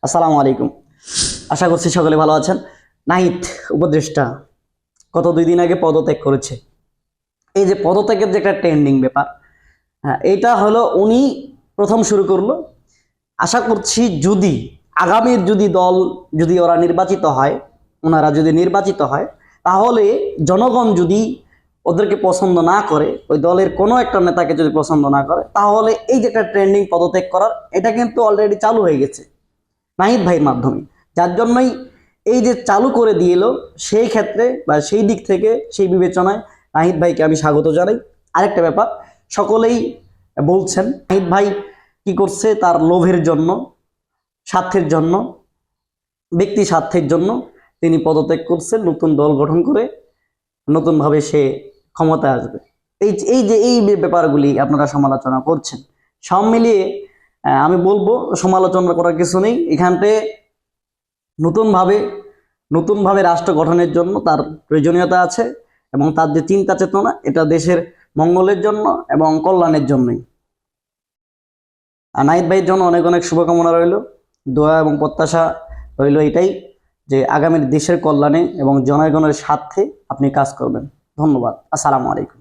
আসসালামু আলাইকুম। আশা করছি সকলে ভালো আছেন। নাহিদ উপদেষ্টা গত 2 দিন আগে পদত্যাগ করেছে। এই যে পদত্যাগের যে একটা ট্রেন্ডিং ব্যাপার, হ্যাঁ, এটা হলো উনি প্রথম শুরু করলো। আশা করছি যদি আগামীর দল যদি ওরা নির্বাচিত হয়, ওনারা যদি নির্বাচিত হয়, তাহলে জনগণ যদি ওদেরকে পছন্দ না করে, ওই দলের কোনো একটা নেতাকে যদি পছন্দ না করে, তাহলে এই যে একটা ট্রেন্ডিং পদত্যাগ করার, এটা কিন্তু অলরেডি চালু হয়ে গেছে নাহিদ ভাইয়ের মাধ্যমে। যার জন্যই এই যে চালু করে দিল, সেই ক্ষেত্রে বা সেই দিক থেকে সেই বিবেচনায় নাহিদ ভাইকে আমি স্বাগত জানাই। আরেকটা ব্যাপার, সকলেই বলছেন নাহিদ ভাই কি করছে, তার লোভের জন্য, স্বার্থের জন্য, ব্যক্তি স্বার্থের জন্য তিনি পদত্যাগ করছেন, নতুন দল গঠন করে নতুনভাবে সে ক্ষমতায় আসবে। এই ব্যাপারগুলি আপনারা সমালোচনা করছেন। সব মিলিয়ে আমি বলবো সমালোচনা করার কিছু নেই। এখানতে নতুনভাবে রাষ্ট্র গঠনের জন্য তার প্রয়োজনীয়তা আছে, এবং তার যে চিন্তা চেতনা, এটা দেশের মঙ্গলের জন্য এবং কল্যাণের জন্যই। নাহিদ ভাইয়ের জন্য অনেক অনেক শুভকামনা রইল, দোয়া এবং প্রত্যাশা রইল এটাই যে আগামীর দেশের কল্যাণে এবং জনগণের স্বার্থে আপনি কাজ করবেন। ধন্যবাদ। আসসালামু আলাইকুম।